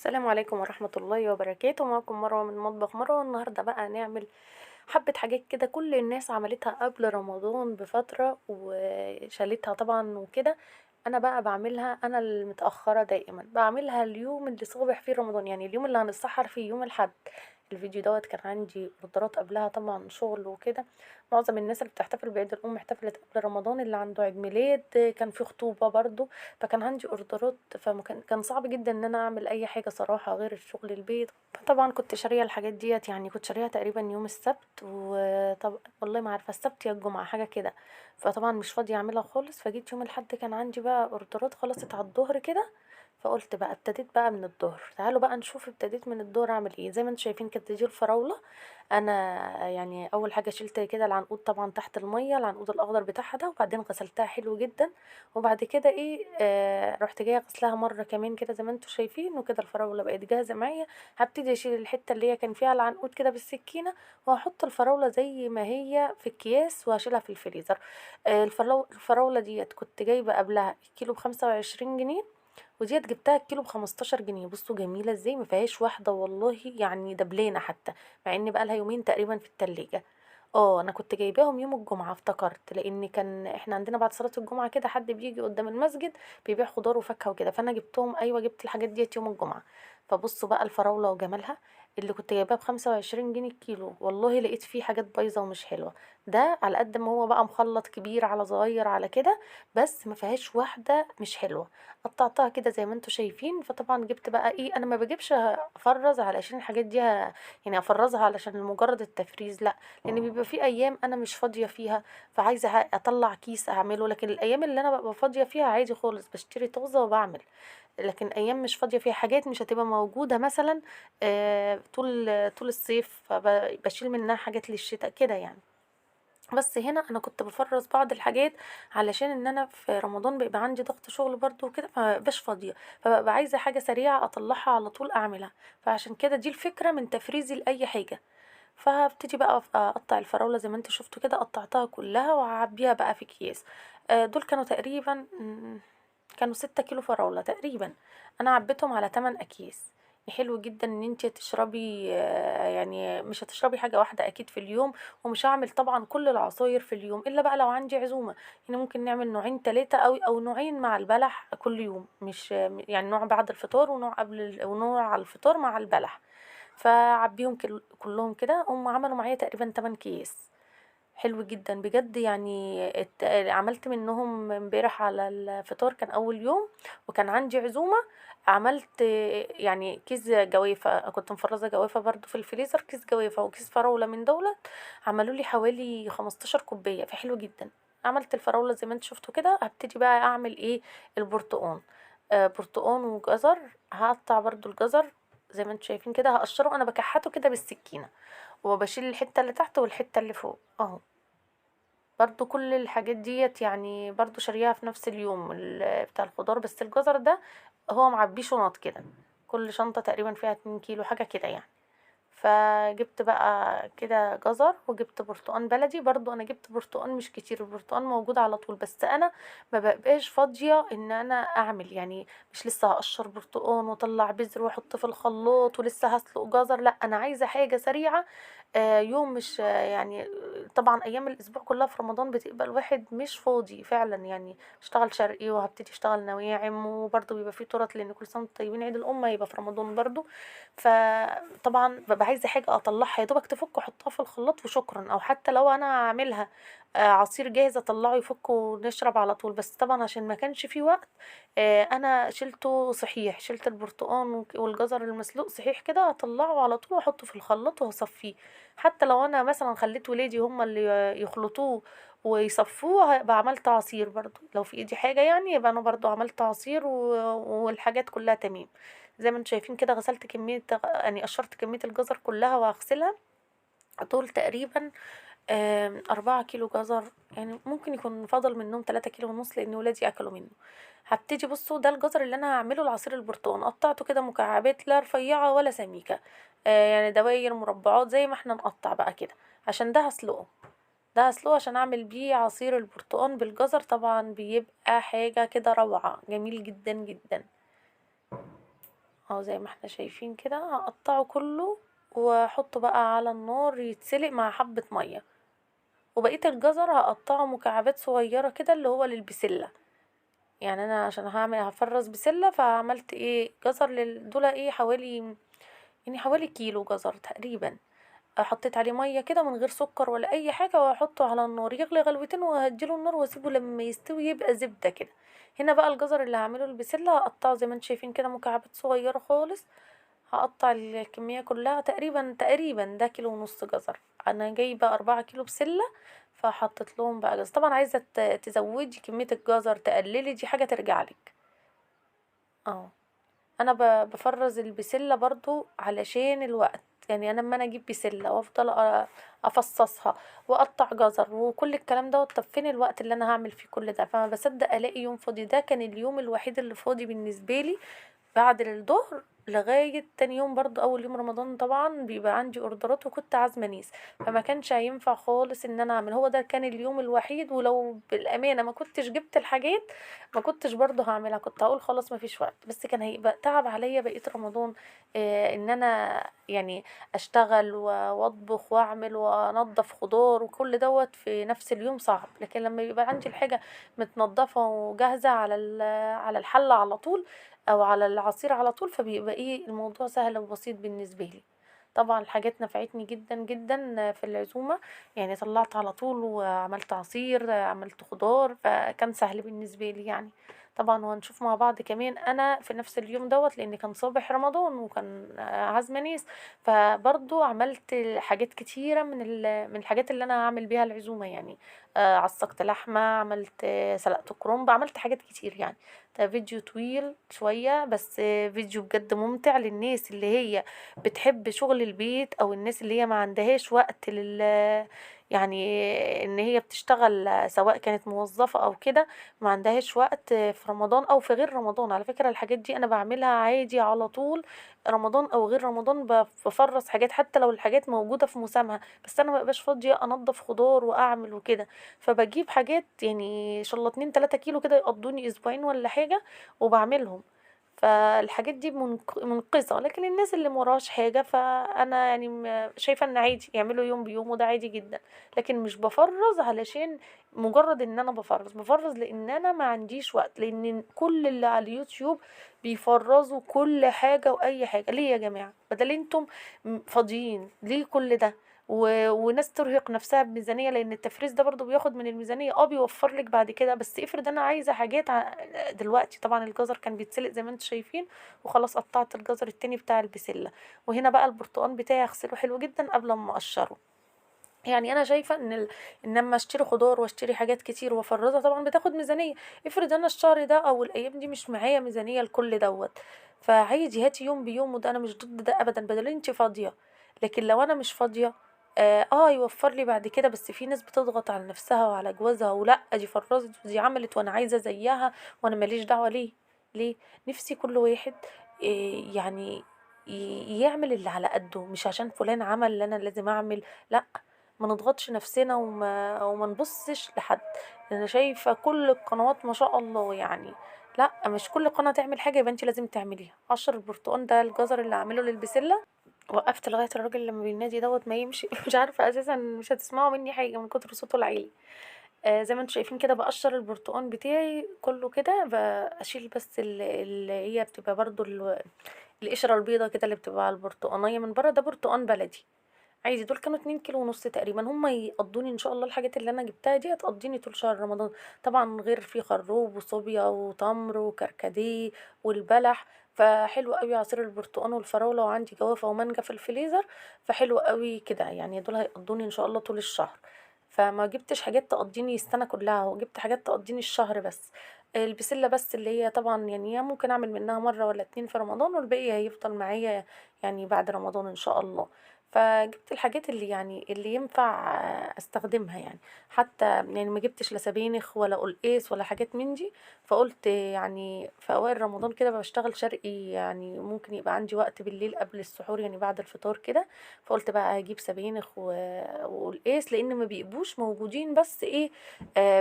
السلام عليكم ورحمة الله وبركاته. معكم مروة من مطبخ مروة. النهاردة بقى هنعمل حبة حاجات كده كل الناس عملتها قبل رمضان بفترة وشالتها طبعا وكده. انا بقى بعملها انا المتأخرة، دائما بعملها اليوم اللي صابح فيه رمضان، يعني اليوم اللي هنتسحر فيه يوم الحد. الفيديو دوت كان عندي اوردرات قبلها، طبعا شغل وكده. معظم الناس اللي بتحتفل بعيد الام احتفلت قبل رمضان، اللي عنده عيد ميلاد كان في خطوبة برضو. فكان عندي اوردرات، كان صعب جدا ان انا اعمل اي حاجة صراحة غير الشغل البيت. فطبعا كنت شارية الحاجات ديت، يعني كنت شاريها تقريبا يوم السبت، وطب والله ما عارفة السبت يا الجمعة حاجة كده. فطبعا مش فاضية اعملها خالص، فجيت يوم الحد كان عندي بقى اوردرات خلصت على الظهر كده. فقلت بقى ابتديت بقى من الظهر، تعالوا بقى نشوف ابتديت من الظهر اعمل ايه. زي ما انتم شايفين كده دي الفراولة. انا يعني اول حاجة شلت كده العنقود طبعا تحت المية، العنقود الاخضر بتاعها ده، وبعدين غسلتها حلو جدا. وبعد كده ايه رحت جايه غسلها مره كمان كده زي ما انتم شايفين، وكده الفراوله بقت جاهزه معايا. هبتدي اشيل الحته اللي هي كان فيها العنقود كده بالسكينه، وهحط الفراوله زي ما هي في اكياس وهشيلها في الفريزر. الفراوله ديت كنت جايبه قبلها الكيلو ب25 جنيه، وديت جبتها الكيلو ب15 جنيه. بصوا جميله ازاي، ما فيهاش واحده والله، يعني دبلانه حتى، مع ان بقى لها يومين تقريبا في التلاجة. انا كنت جايباهم يوم الجمعه، افتكرت لان كان احنا عندنا بعد صلاه الجمعه كده حد بيجي قدام المسجد بيبيع خضار وفاكهه وكده، فانا جبتهم، ايوه جبت الحاجات ديت يوم الجمعه. فبصوا بقى الفراوله وجمالها، اللي كنت جايباها ب25 جنيه الكيلو، والله لقيت فيه حاجات بايظه ومش حلوه. ده على قد ما هو بقى مخلط كبير على صغير على كده، بس ما فيهاش واحده مش حلوه. قطعتها كده زي ما انتوا شايفين. فطبعا جبت بقى ايه، انا ما بجيبش افرز علشان الحاجات دي يعني افرزها علشان مجرد التفريز، لا، لان بيبقى في ايام انا مش فاضيه فيها، فعايزه اطلع كيس اعمله. لكن الايام اللي انا ببقى فاضيه فيها عادي خالص بشتري طازه وبعمل. لكن ايام مش فاضيه فيها حاجات مش هتبقى موجوده مثلا طول الصيف، فبشيل منها حاجات للشتاء كده يعني. بس هنا انا كنت بفرز بعض الحاجات علشان ان انا في رمضان بيبقى عندي ضغط شغل برضو وكده، فمبقاش فاضيه، فببقى عايزه حاجه سريعه اطلعها على طول اعملها. فعشان كده دي الفكره من تفريزي لاي حاجه. فهبتدي بقى اقطع الفراولة زي ما انتوا شفتوا كده، قطعتها كلها وهعبيها بقى في اكياس. دول كانوا تقريبا كانوا 6 كيلو فراولة تقريبا. انا عبيتهم على 8 اكياس. حلو جدا ان انت تشربي، يعني مش هتشربي حاجة واحدة اكيد في اليوم. ومش هعمل طبعا كل العصاير في اليوم الا بقى لو عندي عزومة. يعني ممكن نعمل نوعين تلاتة او نوعين مع البلح كل يوم، مش يعني نوع بعد الفطار ونوع ونوع على الفطار مع البلح. فعبيهم كلهم كده، هم عملوا معايا تقريبا 8 كيس. حلو جدا بجد يعني. عملت منهم امبارح على الفطار، كان اول يوم وكان عندي عزومة. عملت يعني كيس جوافة، كنت مفرزة جوافة برضو في الفريزر، كيس جوافة وكيس فراولة من دولت. عملوا لي حوالي 15 كوباية، فحلو جدا. عملت الفراولة زي ما انت شفتوا كده. هبتدي بقى اعمل ايه، البرتقان. برتقان وجزر. هقطع برضو الجزر زي ما انتوا شايفين كده، هقشره، انا بكحته كده بالسكينة، وبشيل الحتة اللي تحت والحتة اللي فوق اهو. برضو كل الحاجات ديت يعني برضو شاريها في نفس اليوم بتاع الخضار، بس الجزر ده هو معبيه شنط كده، كل شنطة تقريبا فيها 2 كيلو حاجة كده يعني. فجبت بقى كده جزر، وجبت برتقان بلدي برضو. انا جبت برتقان مش كتير، البرتقان موجود على طول، بس انا ما بقاش فاضية ان انا اعمل يعني. مش لسه هقشر برتقان واطلع بذر واحط في الخلاط ولسه هسلق جزر، لا انا عايزة حاجة سريعة. يوم مش يعني طبعا ايام الاسبوع كلها في رمضان بتبقى الواحد مش فاضي فعلا يعني. اشتغل شرقي وهبتدي اشتغل نواعم، وبرضه بيبقى فيه تورت لان كل سنه وانتم طيبين، عيد الام هيبقى في رمضان برضه. فطبعا ببقى عايزه حاجه اطلعها يا دوبك تفك واحطها في الخلاط وشكرا، او حتى لو انا هعملها عصير جاهز اطلعه يفك ونشرب على طول. بس طبعا عشان ما كانش في وقت، انا شلته صحيح، شلت البرتقان والجزر المسلوق صحيح كده، هطلعه على طول واحطه في الخلاط وهصفيه. حتى لو انا مثلا خليت ولادي هم اللي يخلطوه ويصفوه، هيبقى عملت عصير برضو. لو في ايدي حاجة يعني يبقى انا برضو عملت عصير والحاجات كلها تمام. زي ما انتم شايفين كده غسلت كمية، يعني قشرت كمية الجزر كلها وهغسلها. دول تقريبا 4 كيلو جزر، يعني ممكن يكون فضل منهم 3 كيلو ونص لان ولادي اكلوا منه. هبتدي بصوا ده الجزر اللي انا هعمله العصير البرتقال، قطعته كده مكعبات لا رفيعة ولا سميكة، يعني دواير مربعات زي ما احنا نقطع بقى كده. عشان ده هسلقه عشان اعمل بيه عصير البرتقال بالجزر، طبعا بيبقى حاجة كده روعة، جميل جدا جدا اهو زي ما احنا شايفين كده، هقطعه كله واحطه بقى على النار يتسلق مع حبة مية. وبقية الجزر هقطعه مكعبات صغيرة كده اللي هو للبسلة. يعني انا عشان هفرز بسلة، فعملت ايه جزر دول ايه حوالي، يعني حوالي كيلو جزر تقريبا. حطيت عليه ميه كده من غير سكر ولا اي حاجه، واحطه على النار يغلي غلوتين، وهديله النار واسيبه لما يستوي يبقى زبده كده. هنا بقى الجزر اللي هعمله البسله هقطعه زي ما انتم شايفين كده مكعبات صغيره خالص. هقطع الكميه كلها تقريبا ده كيلو ونص جزر. انا جايبه 4 كيلو بسله، فحطيت لهم بقى جزر. طبعا عايزه تزودي كميه الجزر تقللي، دي حاجه ترجعلك. اه. انا بفرز البسله برضو علشان الوقت. يعني انا لما انا اجيب بسله وافضل افصصها واقطع جزر وكل الكلام ده، طب فين الوقت اللي انا هعمل فيه كل ده؟ فما بصدق الاقي يوم فاضي. ده كان اليوم الوحيد اللي فاضي بالنسبه لي بعد الظهر لغاية تاني يوم. برضو أول يوم رمضان طبعا بيبقى عندي أوردرات، وكنت عازمة ناس، فما كانش هينفع خالص إن أنا أعمل. هو ده كان اليوم الوحيد، ولو بالأمانة ما كنتش جبت الحاجات ما كنتش برضو هعملها. كنت هقول خلاص ما فيش وقت، بس كان هيبقى تعب عليا بقية رمضان. إن أنا يعني أشتغل وأطبخ وأعمل وأنضف خضار وكل دوت في نفس اليوم صعب. لكن لما يبقى عندي الحاجة متنضفة وجاهزة على على الحلة على طول، او على العصير على طول، فبيبقى ايه الموضوع سهل وبسيط بالنسبه لي. طبعا الحاجات نفعتني جدا جدا في العزومه. يعني طلعت على طول وعملت عصير، عملت خضار، فكان سهل بالنسبه لي يعني. طبعا وهنشوف مع بعض كمان انا في نفس اليوم دوت، لان كان صباح رمضان وكان عازمه ناس. فبرضو عملت حاجات كتيره من الحاجات اللي انا هعمل بيها العزومه يعني. عصقت لحمه، عملت سلقت كرنب، عملت حاجات كتير يعني. ده فيديو طويل شوية، بس فيديو بجد ممتع للناس اللي هي بتحب شغل البيت، او الناس اللي هي ما عندهاش وقت يعني ان هي بتشتغل سواء كانت موظفة او كده، ما عندهاش وقت في رمضان او في غير رمضان. على فكرة الحاجات دي انا بعملها عادي على طول، رمضان او غير رمضان. بفرز حاجات حتى لو الحاجات موجودة في موسمها، بس انا مبقاش فاضية انضف خضار واعمل وكده. فبجيب حاجات يعني ان شاء الله 2 3 كيلو كده يقضوني اسبوعين ولا حاجة، وبعملهم. فالحاجات دي منقذة. لكن الناس اللي مراش حاجة، فأنا يعني شايفة ان عادي يعملوا يوم بيوم، وده عادي جدا. لكن مش بفرز علشان مجرد ان انا بفرز لان انا ما عنديش وقت. لان كل اللي على اليوتيوب بيفرزوا كل حاجة واي حاجة. ليه يا جماعة؟ بدل انتم فاضيين ليه كل ده؟ وناس ترهق نفسها بميزانية، لان التفريز ده برضو بياخد من الميزانية. بيوفر لك بعد كده، بس افرض انا عايزة حاجات دلوقتي. طبعا الجزر كان بيتسلق زي ما انتم شايفين، وخلاص قطعت الجزر التاني بتاع البسلة. وهنا بقى البرتقال بتاعي اغسله حلو جدا قبل ما اقشره. يعني انا شايفه ان لما اشتري خضار واشتري حاجات كتير وافرزها طبعا بتاخد ميزانيه. افرض انا الشهر ده او الايام دي مش معايا ميزانيه لكل دوت، فعادي هاتي يوم بيوم. وده انا مش ضد ده ابدا، بدل انت فاضيه. لكن لو انا مش فاضيه، يوفر لي بعد كده. بس في ناس بتضغط على نفسها وعلى جوازها، ولا دي فرزت ودي عملت وانا عايزه زيها وانا ماليش دعوه. ليه نفسي كل واحد يعني يعمل اللي على قده، مش عشان فلان عمل اللي انا لازم اعمل. لا، ما نضغطش نفسنا وما نبصش لحد. انا شايفه كل القنوات ما شاء الله يعني. لا، مش كل قناه تعمل حاجه يبقى انت لازم تعمليها. قشر البرتقال ده الجزر اللي عامله للبسله، وقفت لغايه الراجل لما بينادي دوت ما يمشي. مش عارفه اساسا مش هتسمعوا مني حاجه من كتر صوته العالي. زي ما انتم شايفين كده بقشر البرتقال بتاعي كله كده. بشيل بس اللي هي بتبقى برضو القشره البيضه كده اللي بتبقى على البرتقانيه من بره. ده برتقال بلدي عادي. دول كانوا 2 كيلو ونص تقريبا. هم يقضوني ان شاء الله. الحاجات اللي انا جبتها دي هتقضيني طول شهر رمضان. طبعا غير في خروب وصوبيا وتمر وكركديه والبلح. فحلو قوي عصير البرتقال والفراوله، وعندي جوافه ومانجا في الفريزر. فحلو قوي كده يعني. دول هيقضوني ان شاء الله طول الشهر. فما جبتش حاجات تقضيني السنه كلها، وجبت حاجات تقضيني الشهر بس. البسله بس اللي هي طبعا يعني ممكن اعمل منها مره ولا اتنين في رمضان، والباقي هيفضل معايا يعني بعد رمضان ان شاء الله. فجبت الحاجات اللي يعني اللي ينفع استخدمها يعني. حتى يعني ما جبتش لا سبانخ ولا قلقاس ولا حاجات من دي. فقلت يعني في اوائل رمضان كده بشتغل شرقي، يعني ممكن يبقى عندي وقت بالليل قبل السحور يعني بعد الفطار كده. فقلت بقى اجيب سبانخ وقلقاس، لان ما بيبقوش موجودين، بس ايه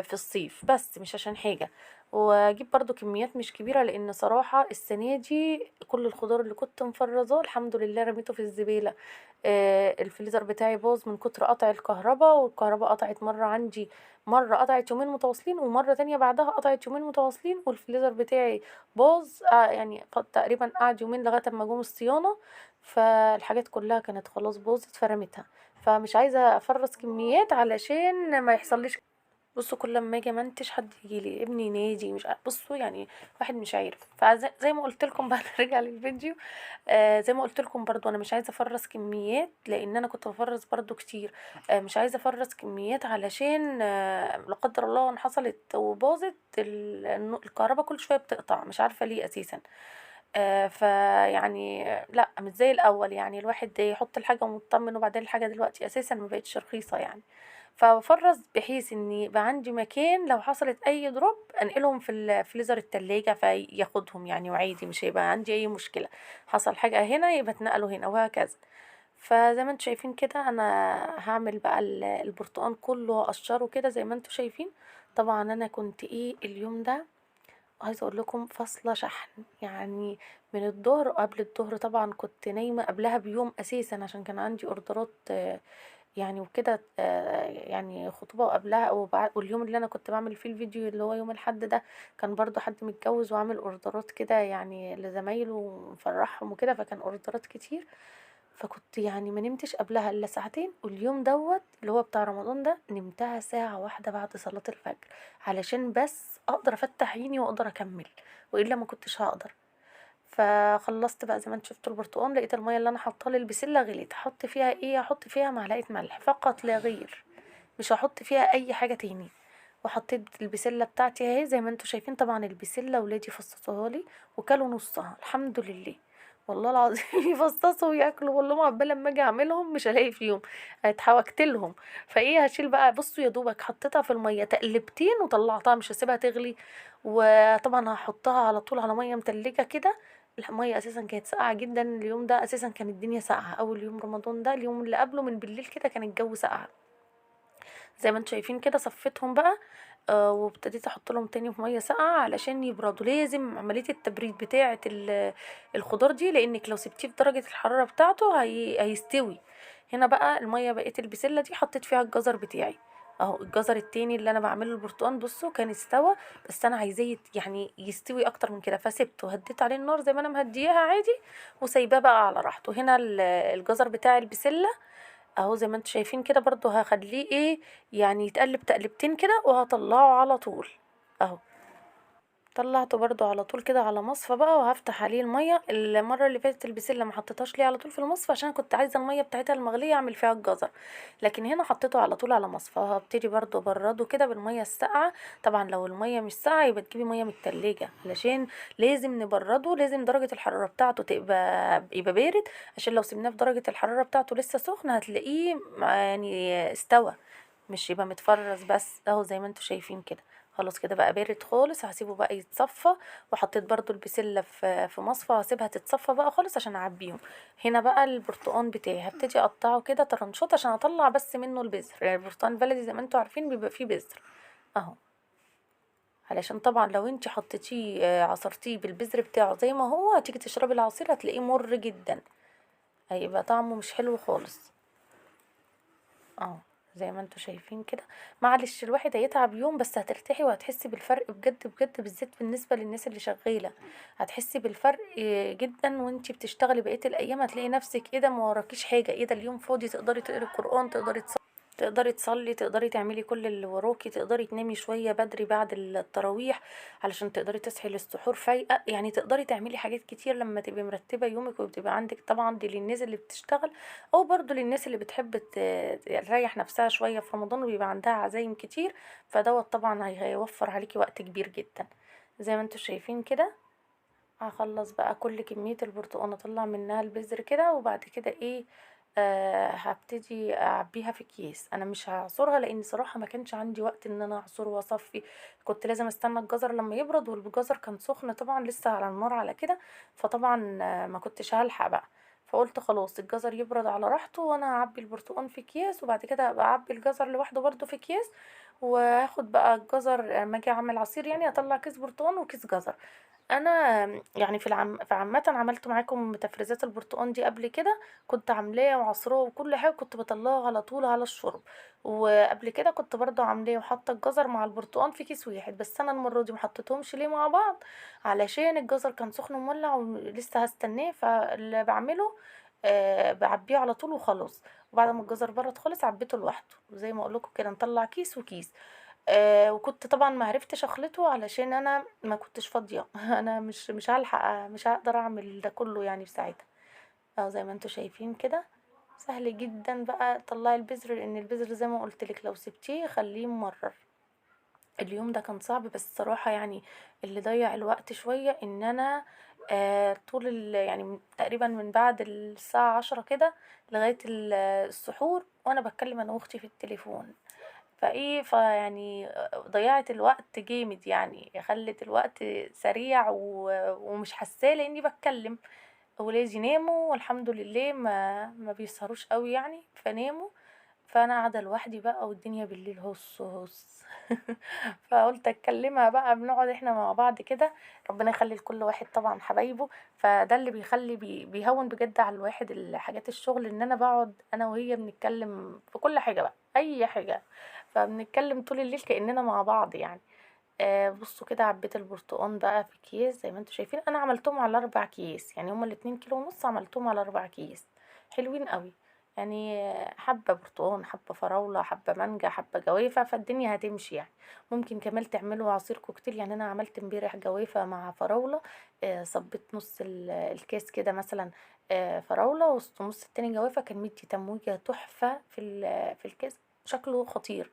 في الصيف بس مش عشان حاجة. واجيب برضو كميات مش كبيرة، لان صراحة السنة دي كل الخضار اللي كنت مفرزاه الحمد لله رميته في الزبالة. الفريزر بتاعي باظ من كتر قطع الكهرباء، والكهرباء قطعت مرة عندي، مرة قطعت يومين متواصلين، ومرة تانية بعدها قطعت يومين متواصلين، والفريزر بتاعي باظ. يعني تقريبا قعد يومين لغاية ما جم الصيانة، فالحاجات كلها كانت خلاص باظت فرميتها. فمش عايزة افرز كميات علشان ما يحصليش. بصوا كل لما اجي امنتج حد يجيلي ابني ينادي، مش بصوا يعني واحد مش عارف. فزي ما قلت لكم بقى نرجع للفيديو. زي ما قلت لكم برضو انا مش عايزه افرز كميات، لان انا كنت بفرز برضو كتير. مش عايزه افرز كميات علشان لا قدر الله ان حصلت وباظت الكهرباء كل شويه بتقطع، مش عارفه ليه اساسا. فيعني لا مش زي الاول، يعني الواحد يحط الحاجه ومطمن، وبعدين الحاجه دلوقتي اساسا ما بقتش رخيصه يعني. فبفرز بحيث ان يبقى عندي مكان لو حصلت اي دروب انقلهم في الفريزر التلاجة فياخدهم يعني، وعادي مش هيبقى عندي اي مشكلة. حصل حاجة هنا يبقى اتنقلوا هنا وهكذا. فزي ما انتوا شايفين كده انا هعمل بقى البرتقال كله واقشره كده زي ما انتوا شايفين. طبعا انا كنت اليوم ده عايزه اقول لكم فاصله شحن يعني، من الظهر قبل الظهر طبعا كنت نايمه قبلها بيوم اساسا عشان كان عندي اوردرات يعني وكده. يعني خطوبه وقبلها واليوم اللي انا كنت بعمل فيه الفيديو اللي هو يوم الاحد ده كان برضو حد متجوز وعامل اوردرات كده يعني لزمايله ومفرحهم وكده، فكان اوردرات كتير. فكنت يعني ما نمتش قبلها الا ساعتين، واليوم دوت اللي هو بتاع رمضان ده نمتها ساعة واحدة بعد صلاة الفجر علشان بس اقدر افتح عيني واقدر اكمل، والا ما كنتش هقدر. فخلصت بقى زي ما انت شفتوا البرتقال، لقيت الميه اللي انا حاطاها للبسله غليت، احط فيها احط فيها معلقه ملح فقط لا غير، مش هحط فيها اي حاجه تاني. وحطيت البسله بتاعتي اهي زي ما انتوا شايفين. طبعا البسله ولادي فصصوها لي وكلوا نصها الحمد لله، والله العظيم يفصصوا وياكلوا، والله ما عقبال لما اجي اعملهم مش هلاقي فيهم، اتحوجت لهم. هشيل بقى. بصوا يا دوبك حطيتها في الميه تقلبتين وطلعتها، مش هسيبها تغلي. وطبعا هحطها على طول على ميه متلجه كده. الميه اساسا كانت ساقعه جدا اليوم ده، اساسا كانت الدنيا ساقعه اول يوم رمضان ده، اليوم اللي قبله من بالليل كده كان الجو ساقع. زي ما انتم شايفين كده صفيتهم بقى. وابتديت احط لهم تاني في ميه ساقعه علشان يبردوا. لازم عمليه التبريد بتاعه الخضار دي، لانك لو سبتيه في درجه الحراره بتاعته هيستوي. هنا بقى الميه بقيت البسله دي حطيت فيها الجزر بتاعي اهو. الجزر التاني اللي انا بعمله البرتقال بصوا كان استوى، بس انا عايزاه يعني يستوي اكتر من كده، فسبته هديت عليه النار زي ما انا مهدياها عادي، وسايباه بقى على راحته. هنا الجزر بتاع البسله اهو زي ما انتوا شايفين كده برضو هخليه يعني يتقلب تقلبتين كده وهطلعه على طول اهو. طلعته برضو على طول كده على مصفى بقى، وهفتح عليه الميه. المره اللي فاتت البسله ما حطيتهاش ليه على طول في المصفى عشان كنت عايزه الميه بتاعتها المغليه اعمل فيها الجزر، لكن هنا حطيته على طول على مصفى. هبتدي برضو ابرده كده بالميه الساقعه. طبعا لو الميه مش ساقعه يبقى تجيبي ميه من التلاجة، علشان لازم نبرده، لازم درجه الحراره بتاعته يبقى بارد، عشان لو سيبناه في درجه الحراره بتاعته لسه سخن هتلاقيه يعني استوى، مش يبقى متفرز بس اهو زي ما انتوا شايفين كده. خلاص كده بقى بارد خالص، هسيبه بقى يتصفى. وحطيت برضو البسلة في مصفى، هسيبها تتصفى بقى خالص عشان اعبيهم. هنا بقى البرتقان بتاعي هبتدي اقطعه كده طرنشات عشان اطلع بس منه البذر، يعني البرتقان البلدي زي ما انتوا عارفين بيبقى فيه بذر اهو. علشان طبعا لو انتي حطيتيه عصرتيه بالبذر بتاعه زي ما هو، هتيجي تشربي العصير هتلاقيه مر جدا، هيبقى طعمه مش حلو خالص اه. زي ما انتوا شايفين كده. معلش الواحد هيتعب يوم بس هترتاحي وهتحسي بالفرق بجد بجد، بالذات بالنسبة للناس اللي شغالة هتحسي بالفرق جدا. وانتي بتشتغلي بقية الايام هتلاقي نفسك ده ما وراكيش حاجة، ده اليوم فاضي، تقدري تقري القرآن، تقدري تصلي، تقدري تعملي كل اللي وراكي، تقدري تنامي شوية بدري بعد التراويح علشان تقدري تصحي للسحور فايقة، يعني تقدري تعملي حاجات كتير لما تبقي مرتبة يومك وبتبقى عندك. طبعا دي للناس اللي بتشتغل، او برضو للناس اللي بتحب تريح نفسها شوية في رمضان وبيبقى عندها عزايم كتير، فدوت طبعا هيوفر عليكي وقت كبير جدا. زي ما انتوا شايفين كده هخلص بقى كل كمية البرتقال اطلع منها البذر كده، وبعد كده هبتدي اعبيها في اكياس. انا مش هعصرها لان صراحة ما كانش عندي وقت ان انا اعصر واصفي، كنت لازم استنى الجزر لما يبرد، والجزر كان سخن طبعا لسه على النار على كده، فطبعا ما كنتش هلحق بقى. فقلت خلاص الجزر يبرد على راحته، وانا هعبي البرتقال في اكياس، وبعد كده ابقى اعبي الجزر لوحده برضو في اكياس، وهاخد بقى الجزر لما اجي اعمل عصير، يعني اطلع كيس برتقال وكيس جزر. انا يعني في عامه عملت معاكم تفريزات البرتقال دي قبل كده، كنت عاملاه وعصراه وكل حاجه، كنت بطلعه على طول على الشرب. وقبل كده كنت برضو عاملاه وحاطه الجزر مع البرتقال في كيس واحد، بس انا المره دي محطتهمش ليه مع بعض، علشان الجزر كان سخن ومولع ولسه هستناه. فاللي بعمله بعبيه على طول وخلاص. وبعد ما الجزر برد خالص عبيته لوحده، زي ما اقول لكم كده نطلع كيس وكيس. وكنت طبعا ما عرفتش اخلطه علشان انا ما كنتش فاضيه انا مش هلحق، مش هقدر اعمل ده كله يعني في ساعتها. زي ما انتوا شايفين كده سهل جدا بقى. طلعي البذر، لان البذر زي ما قلت لك لو سبتيه خليه ممرر. اليوم ده كان صعب، بس صراحة يعني اللي ضيع الوقت شوية ان انا طول يعني تقريبا من بعد الساعة 10 كده لغاية السحور وانا بتكلم انا واختي في التليفون. فيعني ضيعت الوقت جامد، يعني خلت الوقت سريع ومش حاساه لاني بتكلم. ولادي ناموا والحمد لله، ما بيسهروش قوي يعني، فناموا. فانا قاعده لوحدي بقى، والدنيا بالليل هص هص فقلت اتكلمها بقى، بنقعد احنا مع بعض كده. ربنا يخلي لكل واحد طبعا حبايبه. فده اللي بيخلي بيهون بجد على الواحد الحاجات الشغل، ان انا بقعد انا وهي بنتكلم في كل حاجه بقى، اي حاجه. فبنتكلم طول الليل كأننا مع بعض يعني. بصوا كده عبيت البرتقال بقى في اكياس زي ما انتوا شايفين، انا عملتهم على 4 اكياس، يعني هما ال2 كيلو ونص عملتهم على 4 اكياس. حلوين قوي يعني. حبة برتقال، حبة فراولة، حبة مانجا، حبة جوافة، فالدنيا هتمشي يعني. ممكن كمان تعملوا عصير كوكتيل، يعني انا عملت امبارح جوافة مع فراولة. صبيت نص الكاس كده مثلا فراولة، نص التاني جوافة، كان مدي تمويجة تحفة في الكاس، شكله خطير.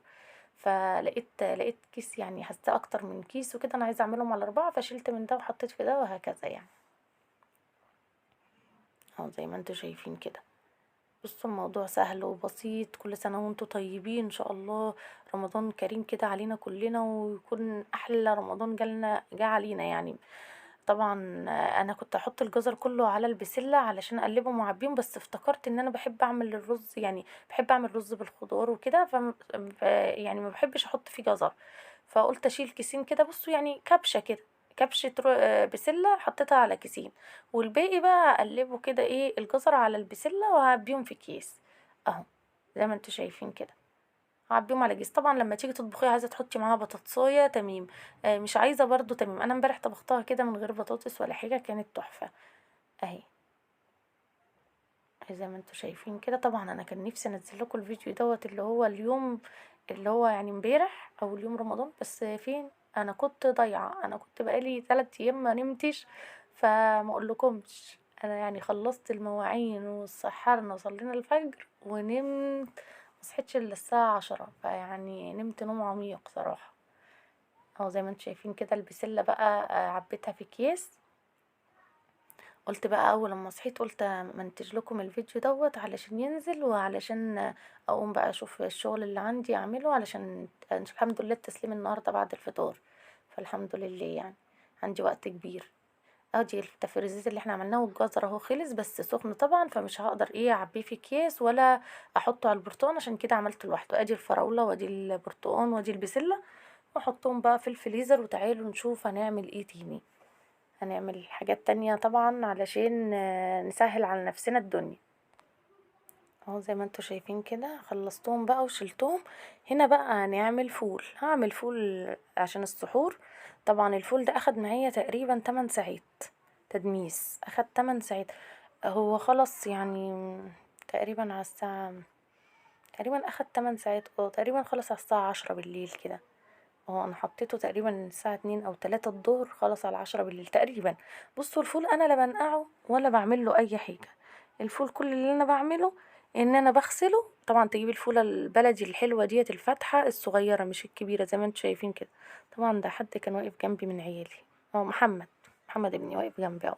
لقيت كيس يعني حاساه اكتر من كيس وكده، انا عايزه اعملهم على 4، فشلت من ده وحطيت في ده وهكذا يعني. اهو زي ما انتوا شايفين كده. بصوا الموضوع سهل وبسيط. كل سنة وانتوا طيبين ان شاء الله. رمضان كريم كده علينا كلنا، ويكون احلى رمضان جه علينا يعني. طبعا انا كنت احط الجزر كله على البسله علشان اقلبهم واعبيهم، بس افتكرت ان انا بحب اعمل الرز، يعني بحب اعمل رز بالخضار وكده، يعني ما بحبش احط فيه جزر. فقلت اشيل كيسين كده، بصوا يعني كبشه كده، كبشه بسله حطيتها على كيسين، والباقي بقى اقلبه كده ايه الجزر على البسله وهعبيهم في كيس. اهو زي ما انتوا شايفين كده، هعبيهم على كيس. طبعا لما تيجي تطبخيها عايزه تحطي معاها بطاطسايه تمام، مش عايزه برضو تمام. انا امبارح طبختها كده من غير بطاطس ولا حاجه، كانت تحفه. اهي زي ما انتوا شايفين كده. طبعا انا كان نفسي انزل لكم الفيديو دوت اللي هو اليوم، اللي هو يعني امبارح او اليوم رمضان، بس فين، انا كنت ضايعه، انا كنت بقالي 3 ايام ما نمتش. فما اقولكمش انا يعني خلصت المواعين وسحرنا وصلينا الفجر ونمت، مصحتش الا الساعه 10، فيعني نمت نوم عميق صراحه. اهو زي ما انتوا شايفين كده البسله بقى عبيتها في اكياس. قلت بقى اول لما صحيت قلت منتج لكم الفيديو دوت علشان ينزل، وعلشان اقوم بقى اشوف الشغل اللي عندي اعمله، علشان الحمد لله التسليم النهارده بعد الفطار، فالحمد لله يعني عندي وقت كبير. ادي التفريزات اللي احنا عملناه، والجزر اهو خلص بس سخن طبعا، فمش هقدر ايه اعبيه في اكياس ولا احطه على البرتقال، عشان كده عملته لوحده. ادي الفراوله وادي البرتقال وادي البسله، واحطهم بقى في الفريزر. وتعالوا نشوف هنعمل ايه تاني. هنعمل حاجات تانية طبعا علشان نسهل على نفسنا الدنيا. اهو زي ما انتوا شايفين كده خلصتهم بقى وشلتهم. هنا بقى هنعمل فول، هعمل فول عشان السحور. طبعا الفول ده اخد معايا تقريبا 8 ساعات تدميس، اخد 8 ساعات. هو خلص يعني تقريبا على الساعة، تقريبا اخد 8 ساعات، تقريبا خلص على الساعة 10 بالليل كده. انا حطيته تقريبا الساعة 2 او 3 الظهر، خلص على 10 بالليل تقريبا. بصوا الفول انا لا بنقعه ولا بعمل له اي حاجة. الفول كل اللي انا بعمله ان انا بغسله. طبعا تجيب الفولة البلدي الحلوة ديت الفاتحة الصغيرة مش الكبيرة زي ما انتوا شايفين كده. طبعا ده حد كان واقف جنبي من عيالي، محمد ابني واقف جنبي اهو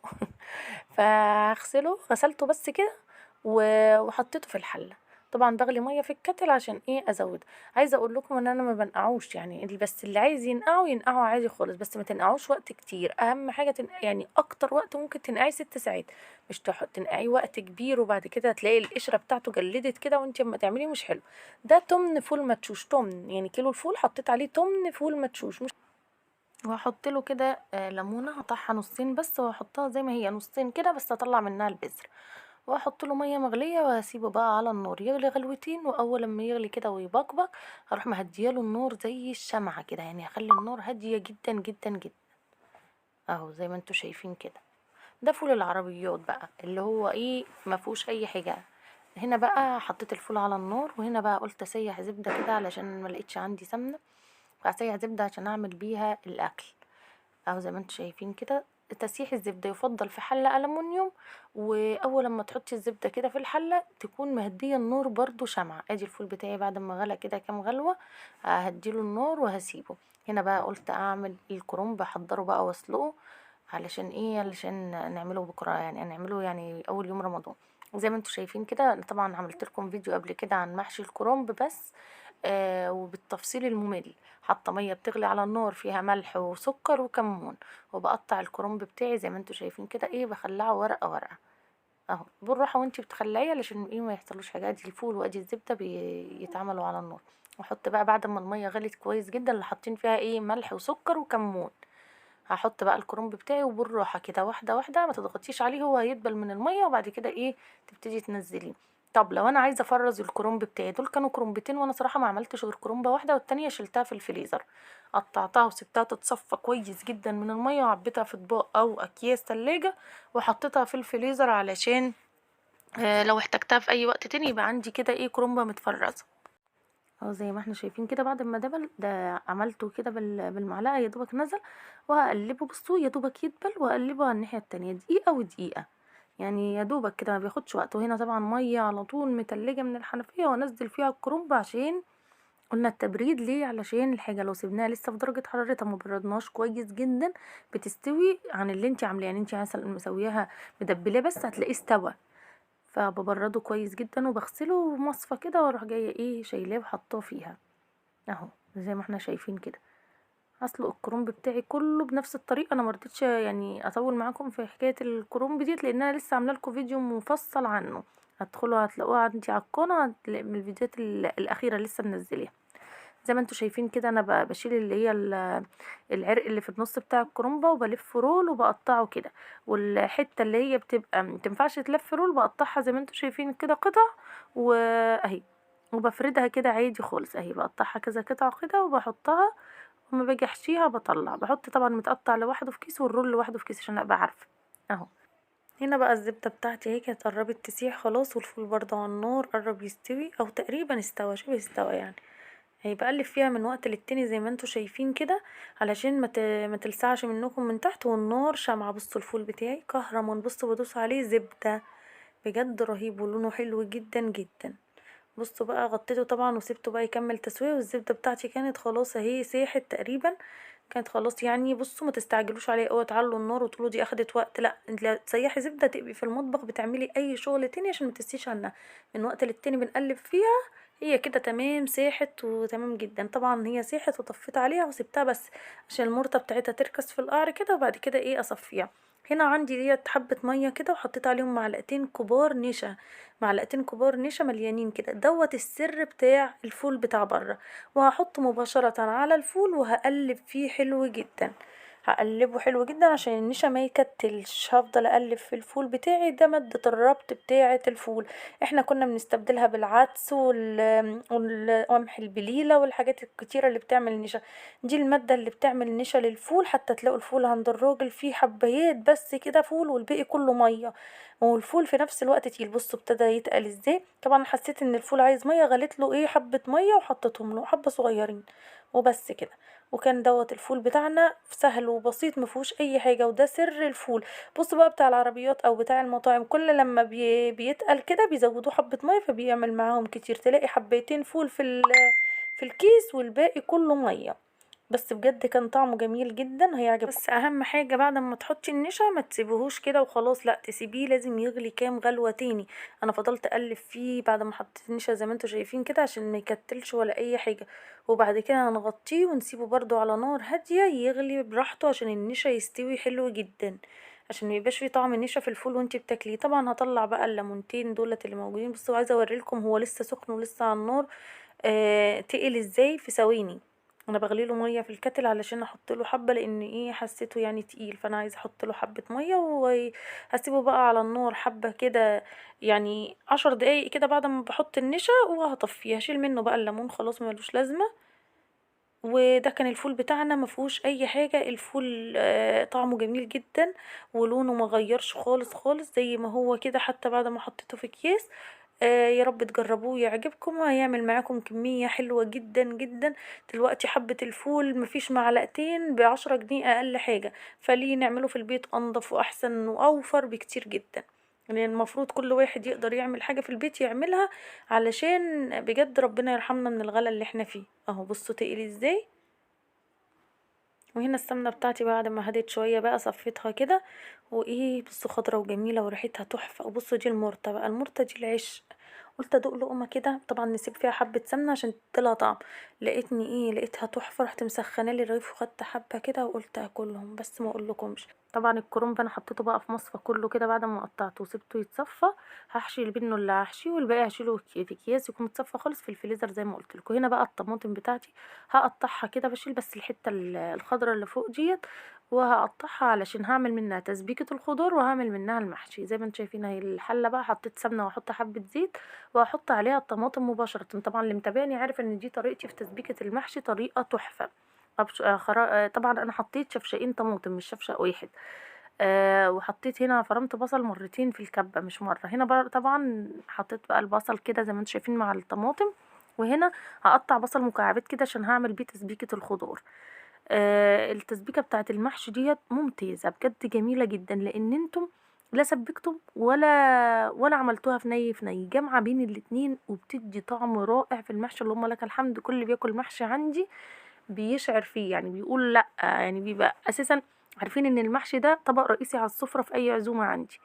فهغسله، غسلته بس كده وحطيته في الحلة. طبعا بغلي ميه في الكتل عشان ايه ازود. عايزه اقول لكم ان انا ما بنقعوش يعني، بس اللي عايز ينقعه ينقعه عادي خالص، بس ما تنقعوش وقت كتير. اهم حاجه يعني اكتر وقت ممكن تنقعي 6 ساعات، مش تنقعيه وقت كبير وبعد كده هتلاقي القشره بتاعته جلدت كده وانت اما تعمليه مش حلو. ده تمن فول مدشوش، تمن يعني كيلو الفول حطيت عليه تمن فول مدشوش. مش وهحط له كده ليمونه، هقطعها نصين بس وهحطها زي ما هي نصين كده، بس اطلع منها البذر. واحط له ميه مغليه وهسيبه بقى على النار يغلي غلوتين، واول لما يغلي كده ويبقبق هروح مهدياله النور زي الشمعة كده، يعني هخلي النار هاديه جدا جدا جدا اهو زي ما انتوا شايفين كده. ده فول العربيات بقى اللي هو ايه ما فيهوش اي حاجه. هنا بقى حطيت الفول على النار، وهنا بقى قلت اسيح زبده كده علشان ما لقيتش عندي سمنه، فاسيح زبده عشان اعمل بيها الاكل اهو زي ما انتوا شايفين كده. تسييح الزبدة يفضل في حلة ألمونيوم، وأول لما تحطي الزبدة كده في الحلة تكون مهدية النور برضو شمعة. ادي الفول بتاعي بعد ما غلى كده كام غلوة ههديله النار وهسيبه. هنا بقى قلت اعمل الكرنب احضره بقى واسلقه، علشان ايه؟ علشان نعمله بكرة، يعني نعمله يعني اول يوم رمضان. زي ما انتوا شايفين كده، طبعا عملت لكم فيديو قبل كده عن محشي الكرنب بس وبالتفصيل الممل. حاطه ميه بتغلي على النار فيها ملح وسكر وكمون، وبقطع الكرنب بتاعي زي ما انتوا شايفين كده ايه بخلعه ورقه ورقه اهو بالراحه وانتي بتخلعيه علشان ايه ما يحصلوش حاجه. ادي الفول وادي الزبده بيتعملوا على النار. واحط بقى بعد ما الميه غلت كويس جدا اللي حاطين فيها ايه ملح وسكر وكمون، هحط بقى الكرنب بتاعي وبالراحه كده واحده واحده ما تضغطيش عليه، هو هيدبل من الميه وبعد كده ايه تبتدي تنزليه. طب لو انا عايزه افرز الكرنب بتاعي، دول كانوا كرنبتين وانا صراحه ما عملتش غير كرنبه واحده والتانية شلتها في الفريزر، قطعتها وسبتها تتصفى كويس جدا من الميه وعبيتها في اطباق او اكياس تلاجة وحطيتها في الفريزر علشان لو احتجتها في اي وقت تاني يبقى عندي كده ايه كرنبه متفرزه اهو زي ما احنا شايفين كده. بعد ما دبل ده عملته كده بالمعلقه يا دوبك نزل، وهقلبه بصوا يا دوبك يدبل واقلبه على الناحيه التانية دقيقه ودقيقه، يعني يا دوبك كده ما بياخدش وقت. وهنا طبعا ميه على طول متلجه من الحنفيه وانزل فيها الكرنب، عشان قلنا التبريد ليه؟ علشان الحاجه لو سيبناها لسه في درجه حرارتها ما بردناش كويس جدا بتستوي عن اللي انت عاملاه. يعني انت مثلا مسوياها مدبلاه بس هتلاقيه استوى، فببرده كويس جدا وبغسله بمصفى كده واروح جايه ايه شايلاه وحطاه فيها اهو زي ما احنا شايفين كده. هسلق الكرنب بتاعي كله بنفس الطريقه. انا مرضتش يعني اطول معاكم في حكايه الكرنب ديت لان انا لسه عامله لكم فيديو مفصل عنه، هتدخلوا هتلاقوها عندي على القناه من الفيديوهات الاخيره لسه منزليها. زي ما انتوا شايفين كده انا بشيل اللي هي العرق اللي في النص بتاع الكرنبه وبلف رول وبقطعه كده، والحته اللي هي بتبقى متنفعش تلف رول بقطعها زي ما انتوا شايفين كده قطع واهي، وبفردها كده عادي خالص اهي، بقطعها كذا قطعه كده وبحطها. وما باجي احشيها بطلع بحط طبعا متقطع لوحده في كيس والرول لوحده في كيس عشان ابقى عارفه اهو. هنا بقى الزبده بتاعتي اهي كانت قربت تسيح خلاص، والفول برضه على النار قرب يستوي او تقريبا استوى شبه استوى يعني. هيبقى اقلب فيها من وقت للتاني زي ما انتوا شايفين كده علشان ما تلسعش منكم من تحت، والنار شمعة. بصوا الفول بتاعي كهرمان، بصوا بدوس عليه زبدة بجد رهيب ولونه حلو جدا جدا. بصوا بقى غطيته طبعا وسبته بقى يكمل تسويه، والزبدة بتاعتي كانت خلاص اهي ساحت تقريبا، كانت خلاص يعني. بصوا ما تستعجلوش عليه اوعوا تعلوا النار وتقولوا دي اخدت وقت، لا انت لا تسيحي زبده تبقي في المطبخ بتعملي اي شغل تاني عشان ما تنسيش عنها. من وقت للتاني بنقلب فيها هي كده تمام ساحت وتمام جدا. طبعا هي ساحت وطفيت عليها وسبتها بس عشان المرطه بتاعتها تركز في القعر كده، وبعد كده ايه اصفيها. هنا عندي ديت حبه ميه كده وحطيت عليهم معلقتين كبار نشا، معلقتين كبار نشا مليانين كده، دوت السر بتاع الفول بتاع بره. وهحطه مباشرة على الفول وهقلب فيه حلو جدا، هقلبه حلو جدا عشان النشا ما يكتلش. هفضل اقلب في الفول بتاعي، ده مادة الربط بتاعة الفول. احنا كنا بنستبدلها بالعدس والقمح البليلة والحاجات الكتيرة اللي بتعمل نشا، دي المادة اللي بتعمل نشا للفول. حتى تلاقوا الفول عند الراجل فيه حبايات بس كده فول والباقي كله مية، والفول في نفس الوقت تقيل. بصوا ابتدى يتقل ازاي. طبعا حسيت ان الفول عايز ميه غليت له ايه حبه ميه وحطيتهم له حبه صغيرين وبس كده. وكان دوت الفول بتاعنا سهل وبسيط مفيهوش اي حاجه، وده سر الفول. بصوا بقى بتاع العربيات او بتاع المطاعم كل لما بيتقل كده بيزودوه حبه ميه فبيعمل معاهم كتير، تلاقي حبيتين فول في الكيس والباقي كله ميه. بس بجد كان طعمه جميل جدا، هيعجبكم. بس اهم حاجه بعد ما تحطي النشا ما تسيبيهوش كده وخلاص، لا تسيبيه، لازم يغلي كام غلوه تاني. انا فضلت اقلب فيه بعد ما حطيت النشا زي ما انتوا شايفين كده عشان ما يكتلش ولا اي حاجه. وبعد كده هنغطيه ونسيبه برضو على نار هاديه يغلي براحته عشان النشا يستوي حلو جدا، عشان ما يبقاش فيه طعم النشا في الفول وانتي بتاكليه. طبعا هطلع بقى الليمونتين دولت اللي موجودين، بس عايزه اوريلكم هو لسه سخن ولسه على النار تقل ازاي في ثواني. انا بغلي له ميه في الكتل علشان احط له حبه، لان ايه حسيته يعني تقيل، فانا عايزه احط له حبه ميه وهسيبه بقى على النار حبه كده، يعني 10 دقايق كده بعد ما بحط النشا، وهطفيه هشيل منه بقى الليمون خلاص ملوش لازمه. وده كان الفول بتاعنا مفهوش اي حاجه، الفول طعمه جميل جدا ولونه مغيرش خالص خالص زي ما هو كده حتى بعد ما حطيته في اكياس. يا رب تجربوه يعجبكم وهيعمل معاكم كمية حلوة جدا جدا. دلوقتي حبة الفول مفيش معلقتين ب10 جنيه أقل حاجة، فليه نعمله في البيت أنضف وأحسن وأوفر بكتير جدا. يعني المفروض كل واحد يقدر يعمل حاجة في البيت يعملها، علشان بجد ربنا يرحمنا من الغلا اللي احنا فيه. اهو بصوا تقلي ازاي. وهنا السمنة بتاعتي بعد ما هدت شوية بقى صفيتها كده، وايه بصوا خضرة وجميلة وريحتها تحفة. وبصوا دي المرتة بقى، المرتة دي العشق. قلت ادوق لقمة كده، طبعا نسيب فيها حبة سمنة عشان تديلها طعم. لقيتني ايه لقيتها تحفة، رحت مسخنة لي الرغيف وخدت حبة كده وقلت اكلهم، بس ما اقولكمش. طبعا الكرنب انا حطيته بقى في مصفى كله كده بعد ما قطعته وسبته يتصفى. هحشي منه اللي هحشيه والباقي هشيله في اكياس يكون متصفى خالص في الفريزر زي ما قلت لكم. هنا بقى الطماطم بتاعتي هقطعها كده، بشيل بس الحته الخضرا اللي فوق ديت، وهقطعها علشان هعمل منها تسبيكه الخضار وهعمل منها المحشي. زي ما انتم شايفين اهي الحله بقى حطيت سمنه واحط حبه زيت وهحط عليها الطماطم مباشره. طبعا اللي متابعني عارف ان دي طريقتي في تسبيكه المحشي، طريقه تحفه. طبعا انا حطيت شفشقين طماطم مش شفشق واحد. وحطيت هنا فرمت بصل مرتين في الكبة مش مرة. هنا بقى طبعا حطيت بقى البصل كده زي ما انتم شايفين مع الطماطم. وهنا هقطع بصل مكعبات كده عشان هعمل بيه تسبيكة الخضار. التسبيكة بتاعت المحشي ديت ممتازة بجد جميلة جدا، لان انتم لا سبكتم ولا عملتوها في ني في ني، جامعة بين الاتنين وبتدي طعم رائع في المحشي. اللهم لك الحمد، كل اللي بياكل محشي عندي بيشعر فيه، يعني بيقول لأ، يعني بيبقى أساسا عارفين ان المحشي ده طبق رئيسي على السفرة في اي عزومة عندي.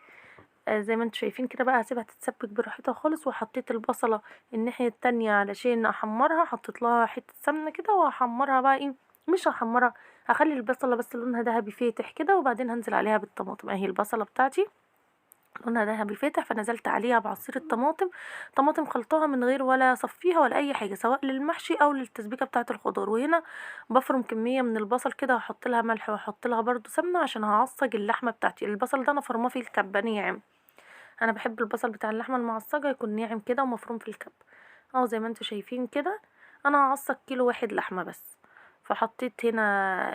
زي ما انتم شايفين كده بقى هسيبها تتسبك براحتها خالص. وحطيت البصلة الناحية التانية علشان احمرها، حطيت لها حتة سمنة كده وهحمرها بقى ايه، مش هحمرها، هخلي البصلة بس لونها دهبي فاتح كده، وبعدين هنزل عليها بالطماطم. اهي البصلة بتاعتي لونها دهبي فاتح، فنزلت عليها بعصير الطماطم، طماطم خلطها من غير ولا صفيها ولا اي حاجه، سواء للمحشي او للتسبيكه بتاعه الخضار. وهنا بفرم كميه من البصل كده واحط لها ملح واحط لها برده سمنه عشان هعصج اللحمه بتاعتي. البصل ده انا فرماه في الكبه ناعم، انا بحب البصل بتاع اللحمه المعصجه يكون ناعم كده ومفروم في الكبه. اهو زي ما انتم شايفين كده انا هعصج كيلو واحد لحمه بس. فحطيت هنا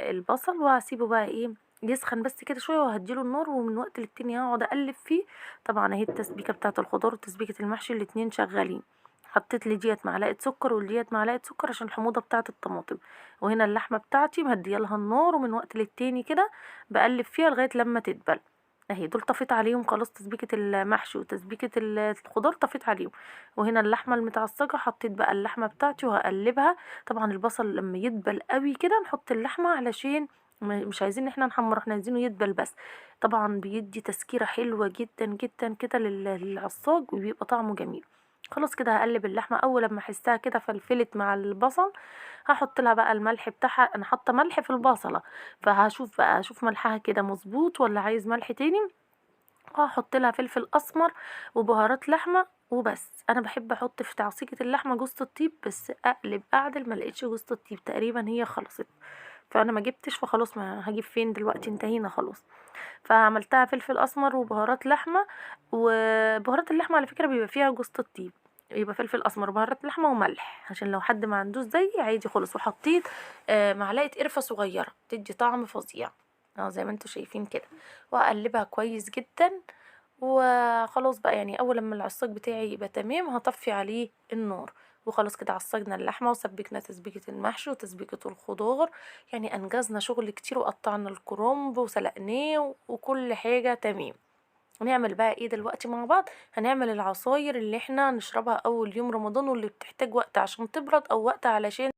البصل وهسيبه بقى ايه يسخن بس كده شويه، وهديله النار ومن وقت للتاني هقعد اقلب فيه. طبعا اهي التسبيكه بتاعه الخضار وتسبيكه المحشي الاتنين شغالين. حطيت لديت معلقه سكر ولديت معلقه سكر عشان الحموضه بتاعه الطماطم. وهنا اللحمه بتاعتي مهديه لها النار ومن وقت للتاني كده بقلب فيها لغايه لما تدبل. اهي دول طفيت عليهم خلاص، تسبيكة المحشي وتسبيكة الخضار طفيت عليهم. وهنا اللحمة المتعصجة حطيت بقى اللحمة بتاعتي وهقلبها. طبعا البصل لما يدبل قوي كده نحط اللحمة علشان مش عايزين ان احنا نحمر، احنا عايزينه يدبل بس. طبعا بيدي تسكيرة حلوة جدا جدا كده للعصاج وبيبقى طعمه جميل. خلاص كده هقلب اللحمة، اول لما احسها كده فلفلت مع البصل هحط لها بقى الملح بتاعها. انا حاطه ملح في البصله، فهشوف بقى اشوف ملحها كده مظبوط ولا عايز ملح تاني. هاحط لها فلفل اسمر وبهارات لحمه وبس. انا بحب احط في تعصيجة اللحمه جوز الطيب، بس اقلب اعدل ما لقيتش جوز الطيب تقريبا هي خلصت، فانا ما جبتش، فخلاص ما هجيب فين دلوقتي انتهينا خلاص. فعملتها فلفل اسمر وبهارات لحمه. وبهارات اللحمه على فكره بيبقى فيها جوز الطيب، يبقى فلفل اسمر وبهارات لحمه وملح عشان لو حد ما عندوش زي عادي خالص. وحطيت معلقه قرفه صغيره تدي طعم فظيع. زي ما انتوا شايفين كده، واقلبها كويس جدا. وخلاص بقى يعني اول لما العصاج بتاعي يبقى تمام هطفي عليه النار. وخلاص كده عصجنا اللحمه وسبكنا تسبيكه المحشي وتسبيكه الخضار، يعني انجزنا شغل كتير وقطعنا الكرنب وسلقناه وكل حاجه تمام. هنعمل بقى ايه دلوقتي مع بعض؟ هنعمل العصاير اللي احنا نشربها اول يوم رمضان واللي بتحتاج وقت عشان تبرد او وقت علشان